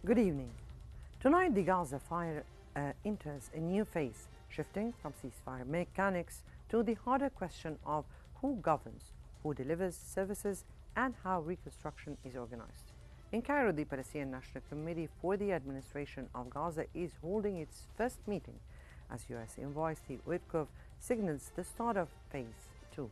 Good evening. Tonight, the Gaza fire enters a new phase, shifting from ceasefire mechanics to the harder question of who governs, who delivers services, and how reconstruction is organized. In Cairo, the Palestinian National Committee for the Administration of Gaza is holding its first meeting as U.S. envoy Steve Witkoff signals the start of Phase 2.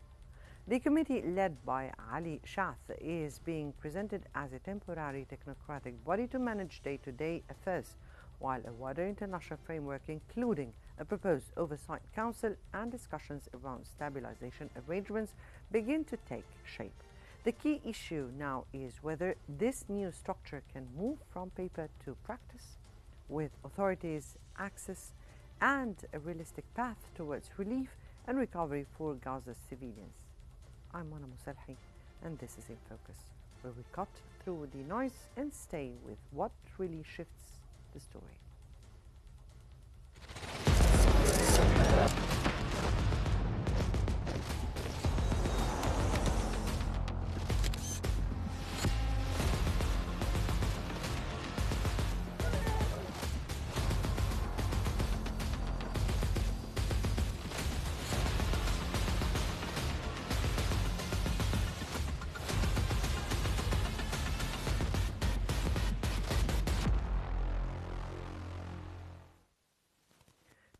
The committee, led by Ali Shath, is being presented as a temporary technocratic body to manage day-to-day affairs, while a wider international framework, including a proposed oversight council and discussions around stabilization arrangements, begin to take shape. The key issue now is whether this new structure can move from paper to practice, with authorities' access and a realistic path towards relief and recovery for Gaza's civilians. I'm Mana Musalhi, and this is In Focus, where we cut through the noise and stay with what really shifts the story.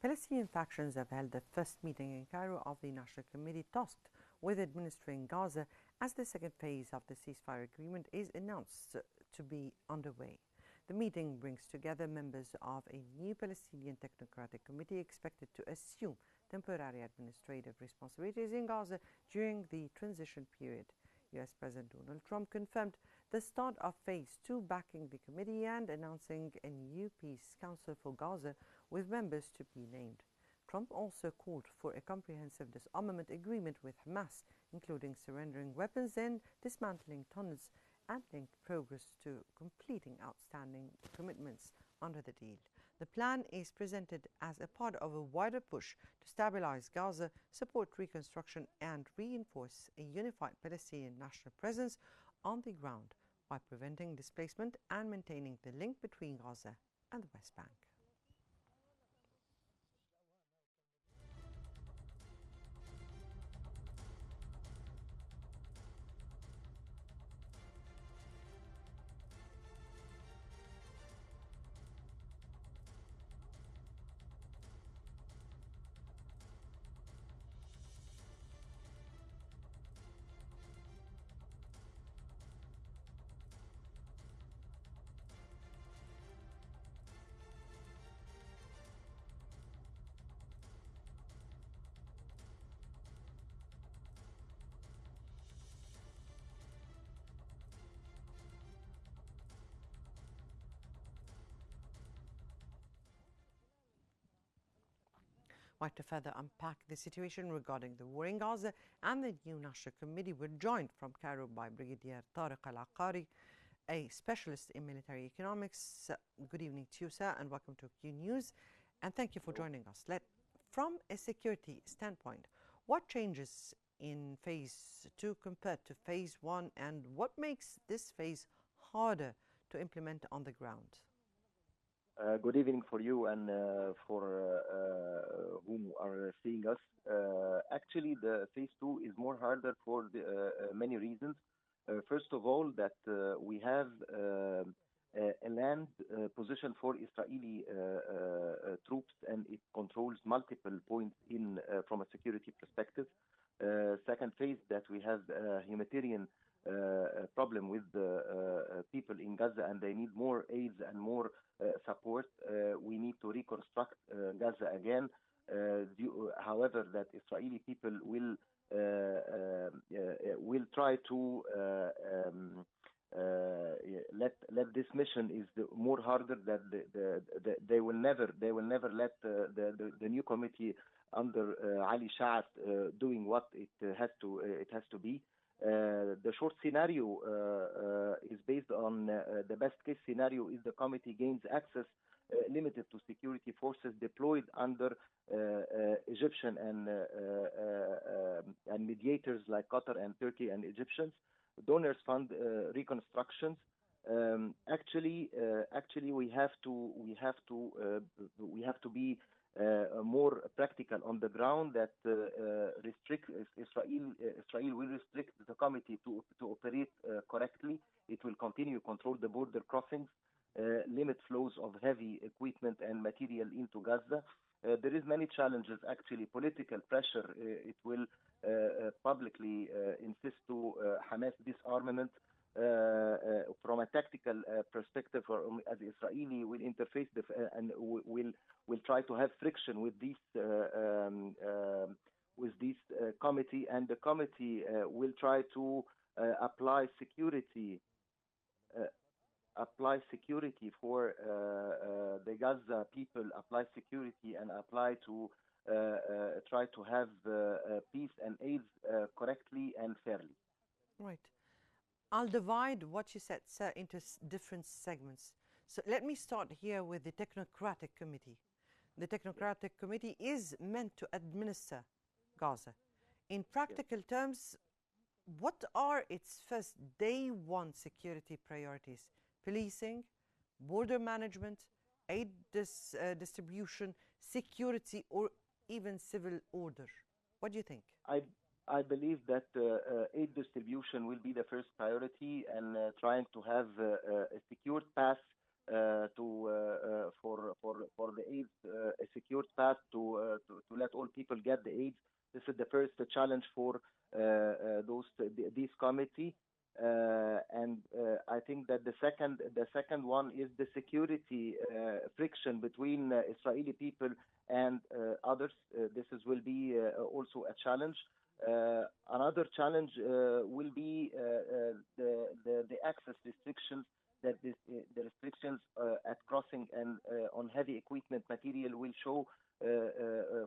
Palestinian factions have held the first meeting in Cairo of the National Committee tasked with administering Gaza as the second phase of the ceasefire agreement is announced to be underway. The meeting brings together members of a new Palestinian technocratic committee expected to assume temporary administrative responsibilities in Gaza during the transition period. U.S. President Donald Trump confirmed the start of Phase 2, backing the committee and announcing a new peace council for Gaza with members to be named. Trump also called for a comprehensive disarmament agreement with Hamas, including surrendering weapons and dismantling tunnels, and linked progress to completing outstanding commitments under the deal. The plan is presented as a part of a wider push to stabilize Gaza, support reconstruction, and reinforce a unified Palestinian national presence on the ground by preventing displacement and maintaining the link between Gaza and the West Bank. Right, to further unpack the situation regarding the war in Gaza and the new National Committee, we're joined from Cairo by Brigadier Tariq Al-Aqari, a specialist in military economics. Good evening to you, sir, and welcome to Qnews. And thank you for joining us. From a security standpoint, what changes in Phase 2 compared to Phase 1, and what makes this phase harder to implement on the ground? Good evening for you and for whom are seeing us. Actually, the Phase 2 is more harder for many reasons. First of all, that we have a land position for Israeli troops, and it controls multiple points in from a security perspective. Second phase, that we have a humanitarian problem with the people in Gaza, and they need more aids and more support. We need to reconstruct Gaza again. However, that Israeli people will try to let this mission is more harder. That they will never let the new committee under Ali Shath doing what it has to be. The short scenario is based on the best case scenario is the committee gains access limited to security forces deployed under Egyptian and mediators like Qatar and Turkey and Egyptians. Donors fund reconstructions Actually, we have to be more practical on the ground. That Israel will restrict the committee to operate correctly. It will continue to control the border crossings, limit flows of heavy equipment and material into Gaza. There is many challenges. Actually, political pressure. It will publicly insist to Hamas disarmament. From a tactical perspective, as Israeli will interface and will try to have friction with this committee, and the committee will try to apply security for the Gaza people, apply security and apply to try to have peace and aid correctly and fairly. Right. I'll divide what you said, sir, into different segments. So let me start here with the technocratic committee. The technocratic committee is meant to administer Gaza. In practical terms, what are its first day one security priorities? Policing, border management, aid distribution, security, or even civil order? What do you think? I believe that aid distribution will be the first priority, and trying to have a secured path for the aid, a secured path to let all people get the aid. This is the first challenge for this committee, and I think that the second one is the security friction between Israeli people and others. Will be also a challenge. Another challenge will be the access restrictions. The restrictions at crossing and on heavy equipment material will show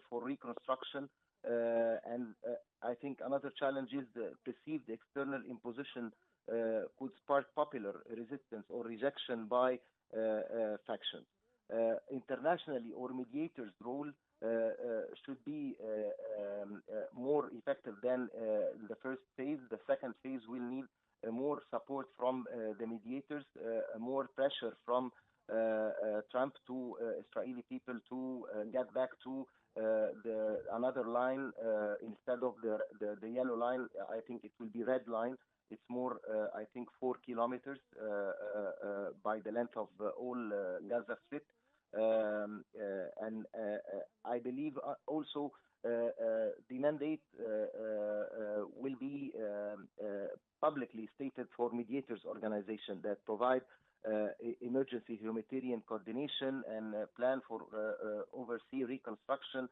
for reconstruction. And I think another challenge is the perceived external imposition could spark popular resistance or rejection by factions. Internationally, or mediators' role should be more effective than the first phase. The second phase will need more support from the mediators, more pressure from Trump to Israeli people to get back to another line instead of the yellow line. I think it will be red line. It's more, I think, 4 kilometers by the length of all Gaza Strip. And I believe also the mandate will be publicly stated for mediators organization that provide emergency humanitarian coordination and plan for oversee reconstruction,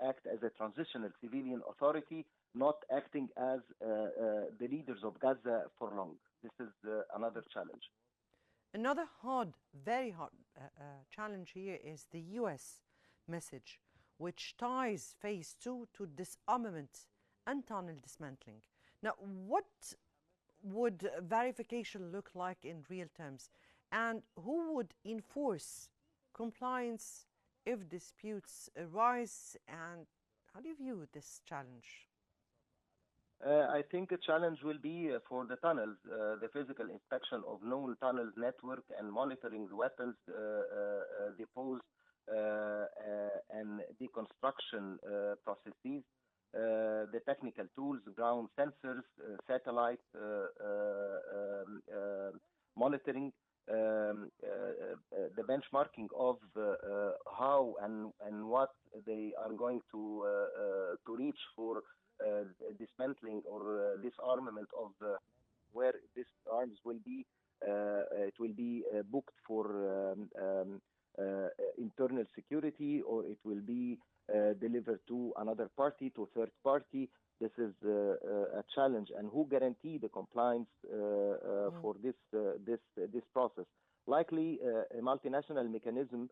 act as a transitional civilian authority, not acting as the leaders of Gaza for long. This is another challenge. Another very hard challenge here is the U.S. message, which ties phase 2 to disarmament and tunnel dismantling. Now, what would verification look like in real terms? And who would enforce compliance if disputes arise? And how do you view this challenge? I think a challenge will be for the tunnels, the physical inspection of known tunnels network and monitoring the weapons depots and deconstruction processes, the technical tools, ground sensors, satellite monitoring, the benchmarking of how and what they are going to reach for dismantling or disarmament of where these arms will be. It will be booked for internal security, or it will be delivered to another party, to a third party. This is a challenge, and who guarantee the compliance for this process? Likely, a multinational mechanism.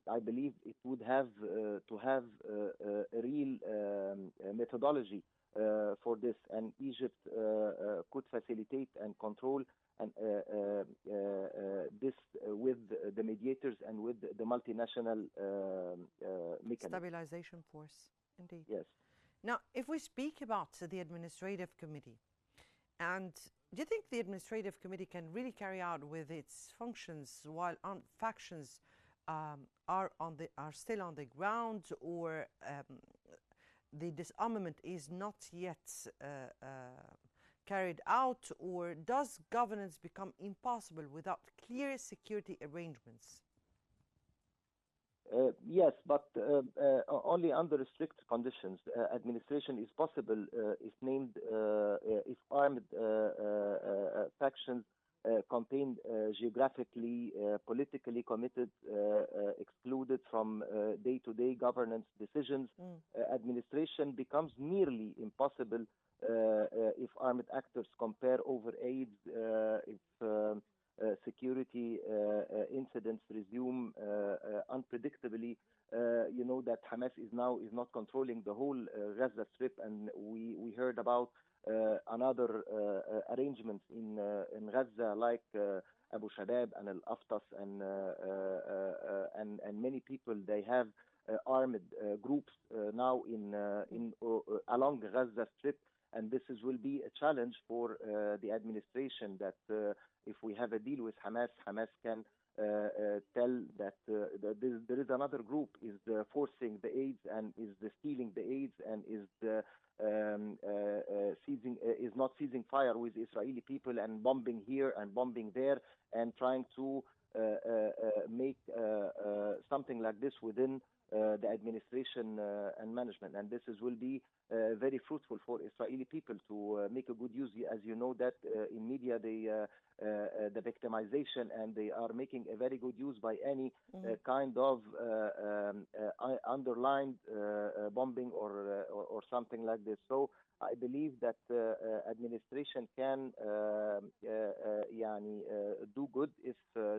I believe it would have to have a real methodology for this, and Egypt could facilitate and control and this with the mediators and with the multinational mechanism. Stabilization force, indeed. Yes. Now, if we speak about the administrative committee, And do you think the administrative committee can really carry out with its functions while factions are still on the ground, or the disarmament is not yet carried out, or does governance become impossible without clear security arrangements? Yes, but only under strict conditions. Administration is possible if armed factions contained geographically, politically committed, excluded from day-to-day governance decisions. Administration becomes nearly impossible if armed actors compare over aids, if security incidents resume unpredictably. You know that Hamas is not controlling the whole Gaza Strip, and we heard about another arrangements in Gaza, like Abu Shabab and Al Aftas and many people. They have armed groups now in along the Gaza Strip, and will be a challenge for the administration that if we have a deal with Hamas, Hamas can tell that there is another group is forcing the aids and is stealing the aids and is not seizing fire with Israeli people and bombing here and bombing there and trying to make something like this within the administration and management. And will be very fruitful for Israeli people to make a good use. As you know that in media, the victimization, and they are making a very good use by any kind of underlined bombing or something like this. So I believe that administration can do good if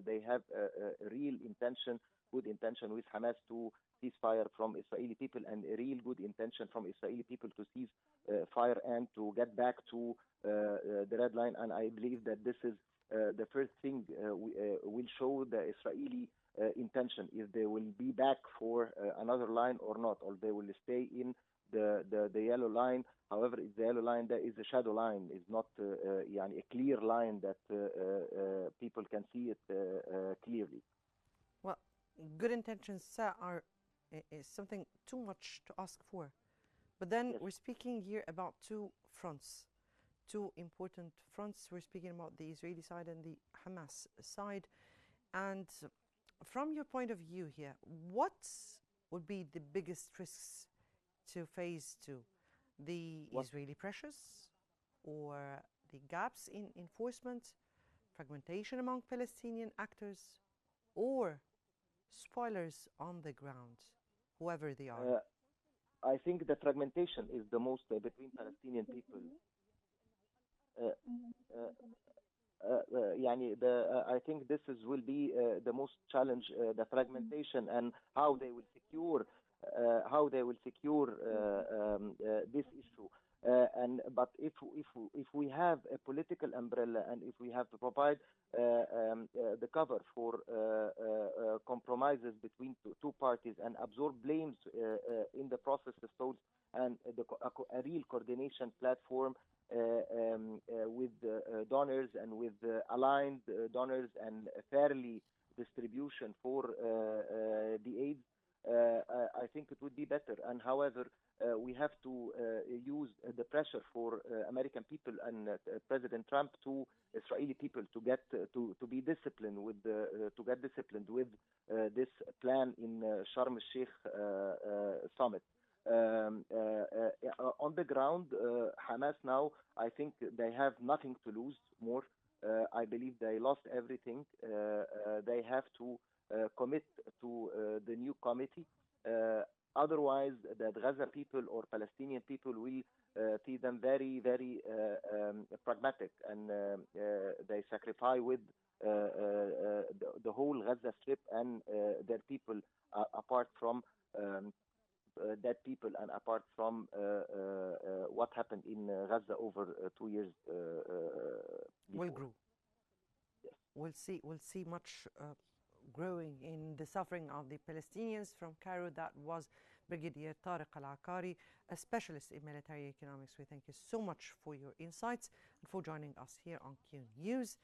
they have a real intention, good intention with Hamas to cease fire from Israeli people, and a real good intention from Israeli people to cease fire and to get back to the red line. And I believe that this is the first thing will show the Israeli intention, if they will be back for another line or not, or they will stay in the yellow line. However, it's the yellow line that is a shadow line, is not a clear line that people can see it clearly. Well, good intentions is something too much to ask for. But then Yes. We're speaking here about two fronts, two important fronts. We're speaking about the Israeli side and the Hamas side. And from your point of view here, what would be the biggest risks to phase two? The Israeli pressures, or the gaps in enforcement, fragmentation among Palestinian actors, or spoilers on the ground, whoever they are? I think the fragmentation is the most between Palestinian people. I think will be the most challenge, the fragmentation, and how they will secure this issue. But if we have a political umbrella, and if we have to provide the cover for compromises between two parties and absorb blames in the process themselves, and a real coordination platform with donors and with aligned donors and a fairly distribution for the aid, I think it would be better. And however, we have to use the pressure for American people and President Trump to Israeli people to get to be disciplined with this plan in Sharm el-Sheikh summit. On the ground, Hamas now, I think they have nothing to lose more. I believe they lost everything. They have to commit to the new committee. Otherwise, the Gaza people or Palestinian people will see them very, very pragmatic, and they sacrifice with the whole Gaza Strip and their people, apart from dead people, and apart from what happened in Gaza over 2 years before. Will grow. Yes. We'll see much growing in the suffering of the Palestinians from Cairo. That was Brigadier Tariq Al-Akari, a specialist in military economics. We thank you so much for your insights and for joining us here on Qnews.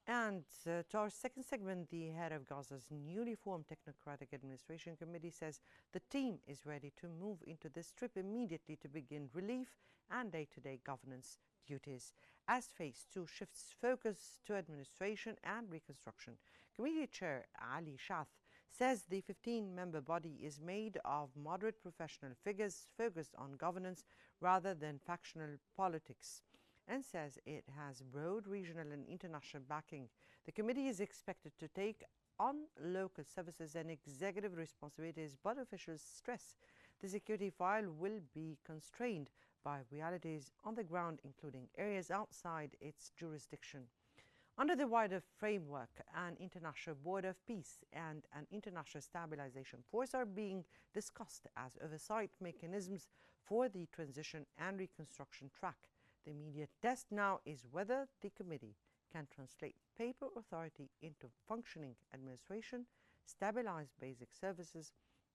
And to our second segment, the head of Gaza's newly formed Technocratic Administration Committee says the team is ready to move into the Strip immediately to begin relief and day-to-day governance duties as Phase 2 shifts focus to administration and reconstruction. Committee Chair Ali Shath says the 15-member body is made of moderate professional figures focused on governance rather than factional politics, and says it has broad regional and international backing. The committee is expected to take on local services and executive responsibilities, but officials stress the security file will be constrained by realities on the ground, including areas outside its jurisdiction. Under the wider framework, an international board of peace and an international stabilization force are being discussed as oversight mechanisms for the transition and reconstruction track. The immediate test now is whether the committee can translate paper authority into functioning administration, stabilize basic services,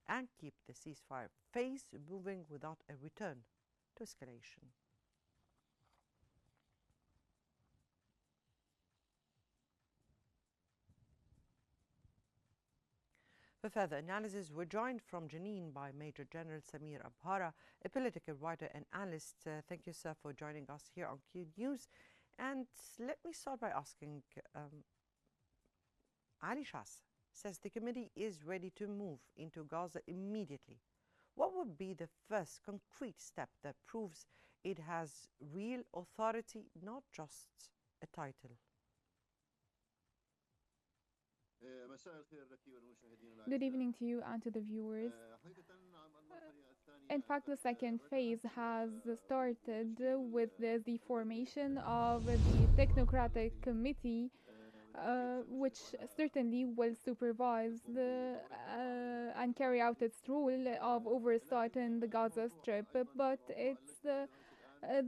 and keep the ceasefire phase moving without a return to escalation. For further analysis, we're joined from Jenin by Major General Samir Abhara, a political writer and analyst. Thank you, sir, for joining us here on Qnews. And let me start by asking, Ali Shas says the committee is ready to move into Gaza immediately. What would be the first concrete step that proves it has real authority, not just a title? Good evening to you and to the viewers. In fact, the second phase has started with the formation of the technocratic committee, which certainly will supervise and carry out its role of oversight in the Gaza Strip. But it's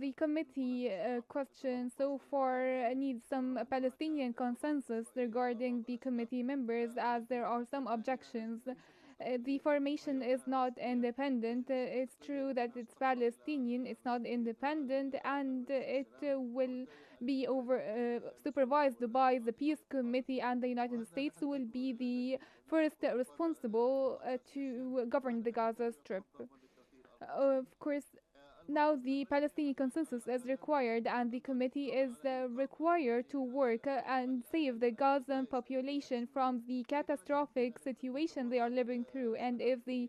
the committee question so far needs some Palestinian consensus regarding the committee members, as there are some objections. The formation is not independent. It's true that it's Palestinian, it's not independent, and it will be supervised by the Peace Committee, and the United States will be the first responsible to govern the Gaza Strip. Of course, now the Palestinian consensus is required, and the committee is required to work and save the Gazan population from the catastrophic situation they are living through. And if they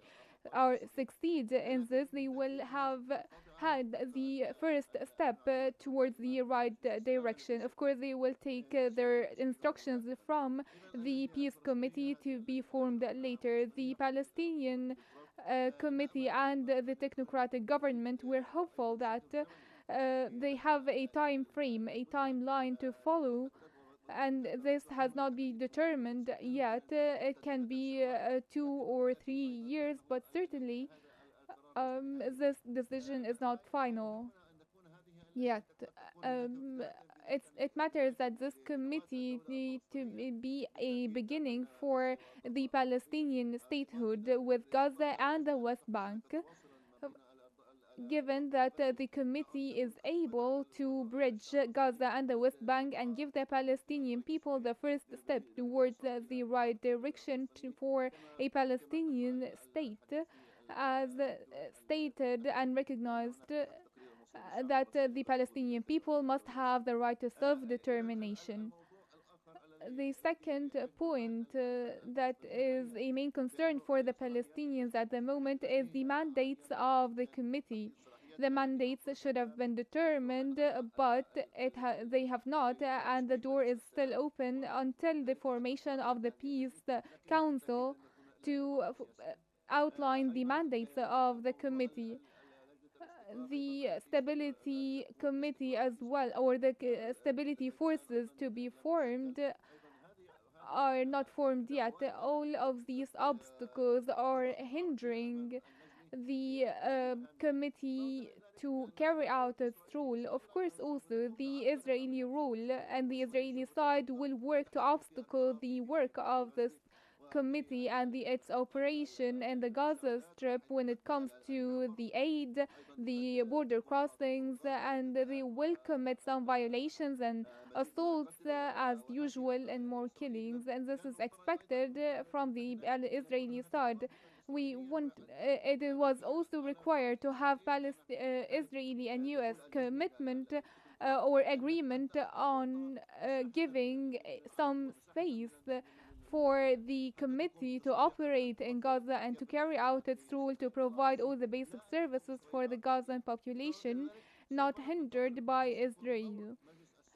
succeed in this, they will have had the first step towards the right direction. Of course, they will take their instructions from the Peace Committee to be formed later. The Palestinian committee and the technocratic government were hopeful that they have a time frame, a timeline to follow, and this has not been determined yet. It can be 2 or 3 years, but certainly this decision is not final yet. It matters that this committee need to be a beginning for the Palestinian statehood with Gaza and the West Bank, given that the committee is able to bridge Gaza and the West Bank and give the Palestinian people the first step towards the right direction for a Palestinian state, as stated and recognized that the Palestinian people must have the right to self-determination. The second point that is a main concern for the Palestinians at the moment is the mandates of the committee. The mandates should have been determined, but they have not, and the door is still open until the formation of the Peace Council to outline the mandates of the committee. The stability committee as well, or the stability forces to be formed, are not formed yet. All of these obstacles are hindering the committee to carry out its role. Of course, also the Israeli role and the Israeli side will work to obstacle the work of this committee and its operation in the Gaza Strip when it comes to the aid, the border crossings, and they will commit some violations and assaults as usual and more killings. And this is expected from the Israeli side. We want it was also required to have Israeli and U.S. commitment or agreement on giving some space for the committee to operate in Gaza and to carry out its role to provide all the basic services for the Gazan population, not hindered by Israel.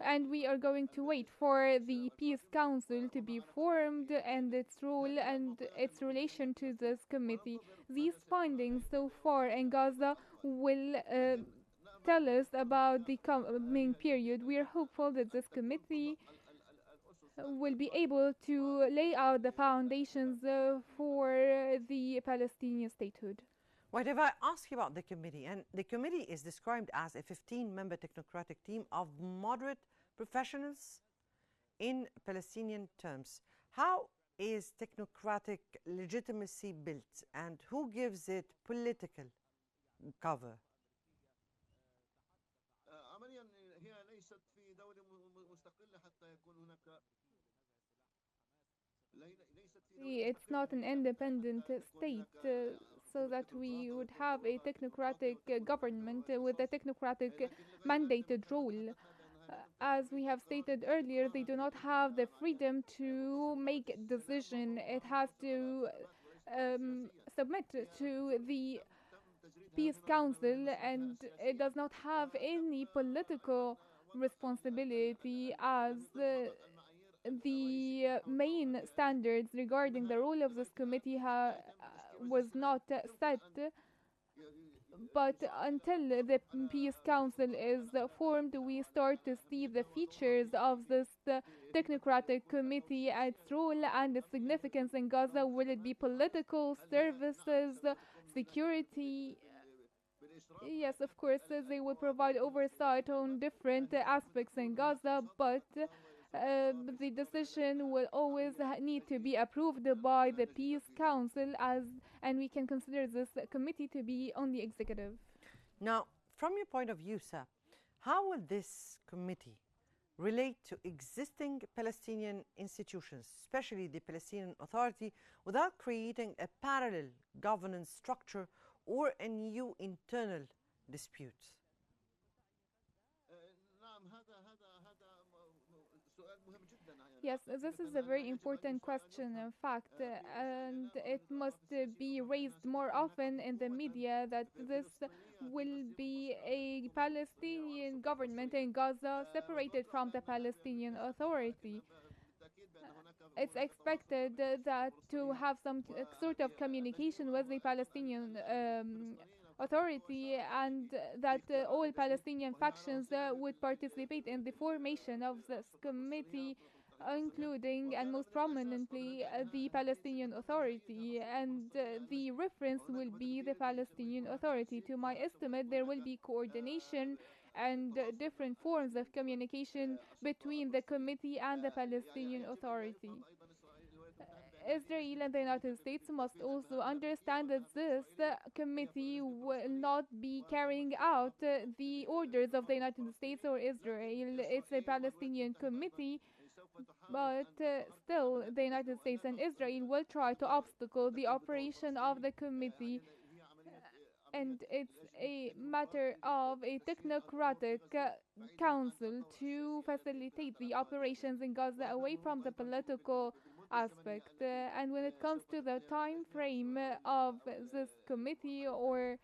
And we are going to wait for the Peace Council to be formed and its role and its relation to this committee. These findings so far in Gaza will tell us about the coming period. We are hopeful that this committee will be able to lay out the foundations for the Palestinian statehood. Right, if I ask you about the committee, and the committee is described as a 15-member technocratic team of moderate professionals in Palestinian terms. How is technocratic legitimacy built, and who gives it political cover? It's not an independent state, so that we would have a technocratic government with a technocratic mandated role. As we have stated earlier, they do not have the freedom to make a decision. It has to submit to the Peace Council, and it does not have any political responsibility as the main standards regarding the role of this committee was not set. But until the Peace Council is formed, we start to see the features of this technocratic committee, its role and its significance in Gaza. Will it be political, services, security? Yes, of course, they will provide oversight on different aspects in Gaza, but the decision will always need to be approved by the Peace Council, and we can consider this committee to be on the executive. Now, from your point of view, sir, how will this committee relate to existing Palestinian institutions, especially the Palestinian Authority, without creating a parallel governance structure or a new internal dispute? Yes, this is a very important question, in fact, and it must be raised more often in the media that this will be a Palestinian government in Gaza separated from the Palestinian Authority. It's expected that to have some sort of communication with the Palestinian Authority, and that all Palestinian factions would participate in the formation of this committee, including and most prominently the Palestinian Authority, and the reference will be the Palestinian Authority. To my estimate, there will be coordination and different forms of communication between the committee and the Palestinian Authority. Israel and the United States must also understand that this committee will not be carrying out the orders of the United States or Israel. It's a Palestinian committee, but still the United States and Israel will try to obstacle the operation of the committee, and it's a matter of a technocratic council to facilitate the operations in Gaza away from the political aspect. And when it comes to the time frame of this committee or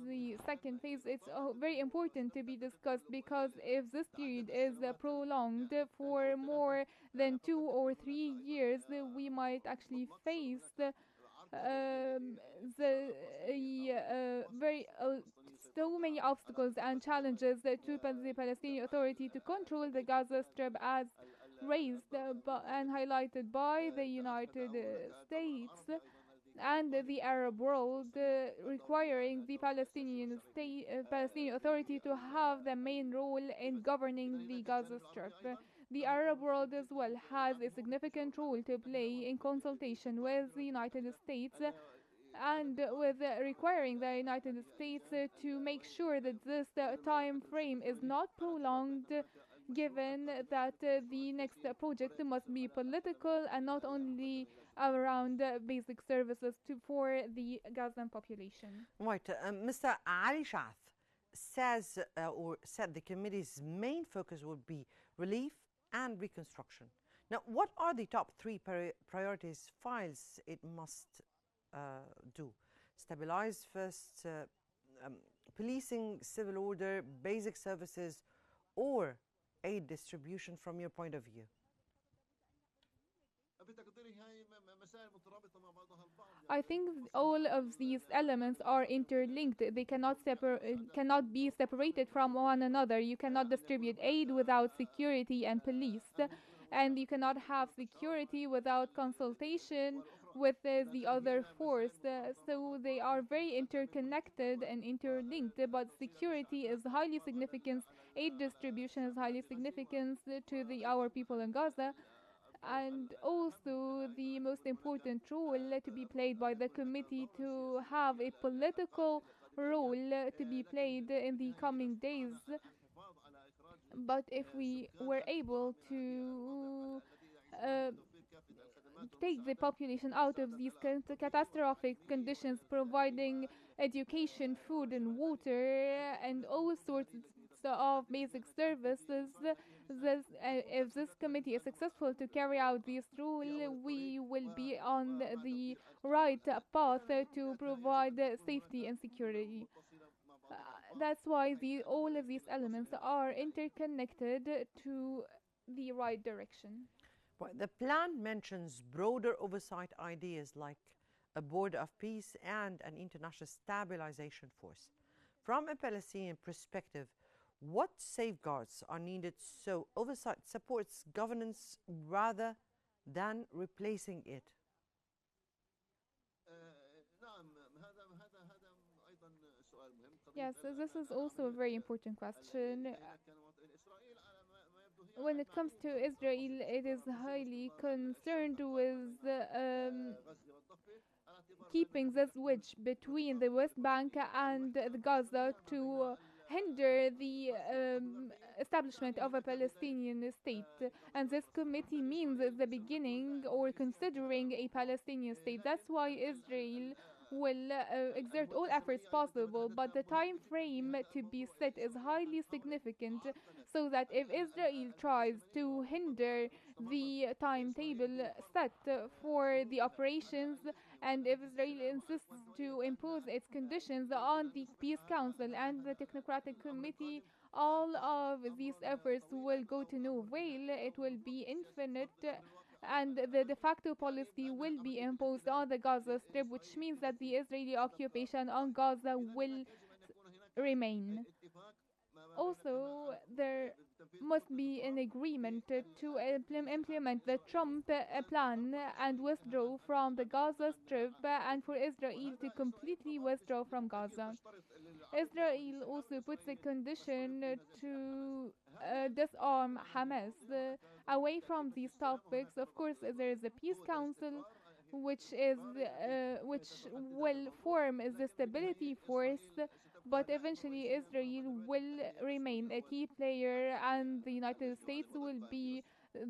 the second phase, it's very important to be discussed, because if this period is prolonged for more than 2 or 3 years, we might actually face the very so many obstacles and challenges to the Palestinian Authority to control the Gaza Strip, as raised and highlighted by the United States and the Arab world, requiring the Palestinian Authority to have the main role in governing the Gaza Strip. The Arab world as well has a significant role to play in consultation with the United States and with requiring the United States to make sure that this time frame is not prolonged, given that the next project must be political and not only around basic services for the Gazan population. Right. Mr. Ali Shath says or said the committee's main focus would be relief and reconstruction. Now, what are the top three priorities files it must do? Stabilize first, policing, civil order, basic services, or aid distribution from your point of view? I think all of these elements are interlinked. They cannot be separated from one another. You cannot distribute aid without security and police, and you cannot have security without consultation with the other force. So they are very interconnected and interlinked. But security is highly significant. Aid distribution is highly significant to our people in Gaza, and also the most important role to be played by the committee to have a political role to be played in the coming days. But if we were able to take the population out of these catastrophic conditions, providing education, food, and water, and all sorts of basic services. If this committee is successful to carry out this rule, we will be on the right path to provide safety and security. That's why all of these elements are interconnected to the right direction. Well, the plan mentions broader oversight ideas like a board of peace and an international stabilization force. From a Palestinian perspective, what safeguards are needed so oversight supports governance rather than replacing it? Yes, so this is also a very important question. When it comes to Israel, it is highly concerned with keeping this wedge between the West Bank and the Gaza to hinder the establishment of a Palestinian state. And this committee means the beginning or considering a Palestinian state. That's why Israel will exert all efforts possible, but the time frame to be set is highly significant, so that if Israel tries to hinder the timetable set for the operations, and if Israel insists to impose its conditions on the Peace Council and the Technocratic Committee, all of these efforts will go to no avail. It will be infinite, and the de facto policy will be imposed on the Gaza Strip, which means that the Israeli occupation on Gaza will remain. Also, there must be an agreement to implement the Trump plan and withdraw from the Gaza Strip, and for Israel to completely withdraw from Gaza. Israel also puts a condition to disarm Hamas. Away from these topics, of course, there is a peace council, which will form the stability force. But eventually, Israel will remain a key player, and the United States will be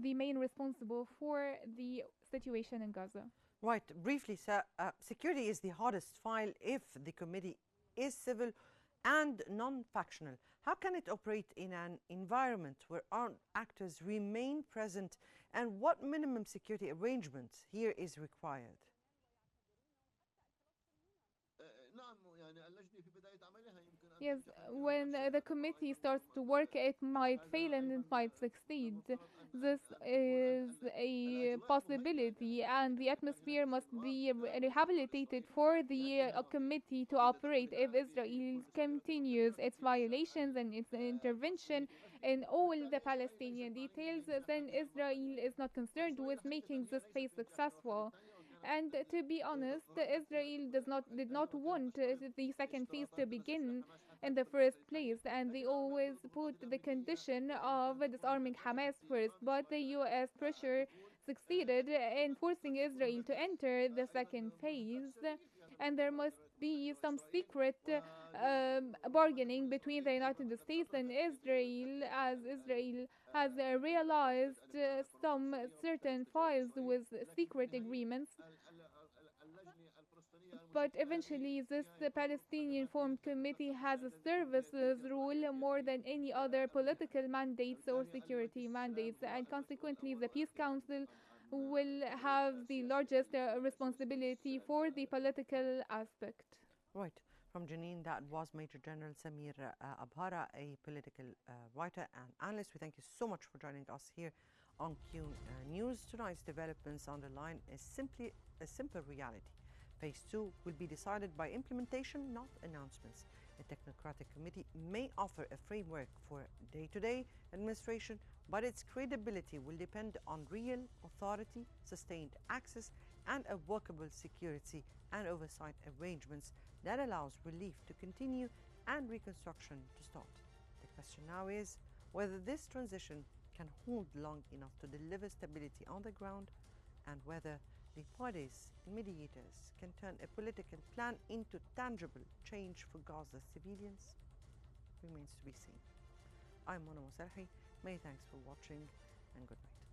the main responsible for the situation in Gaza. Right, briefly, sir, security is the hardest file if the committee is civil and non-factional. How can it operate in an environment where armed actors remain present, and what minimum security arrangement here is required? Yes, when the committee starts to work, it might fail and it might succeed. This is a possibility, and the atmosphere must be rehabilitated for the committee to operate. If Israel continues its violations and its intervention in all the Palestinian details, then Israel is not concerned with making this phase successful. And to be honest, Israel did not want the second phase to begin in the first place, and they always put the condition of disarming Hamas first. But the U.S. pressure succeeded in forcing Israel to enter the second phase, and there must be some secret bargaining between the United States and Israel, as Israel has realized some certain files with secret agreements. But eventually, this Palestinian formed committee has a services rule more than any other political mandates or security mandates, and consequently, the Peace Council will have the largest responsibility for the political aspect. Right. From Janine, that was Major General Samir Abhara, a political writer and analyst. We thank you so much for joining us here on Qnews. Tonight's developments underline is simply a simple reality. Phase 2 will be decided by implementation, not announcements. A technocratic committee may offer a framework for day-to-day administration, but its credibility will depend on real authority, sustained access, and a workable security and oversight arrangements that allows relief to continue and reconstruction to start. The question now is whether this transition can hold long enough to deliver stability on the ground, and whether the parties and mediators can turn a political plan into tangible change for Gaza's civilians remains to be seen. I'm Mona Mosarhi. Many thanks for watching, and good night.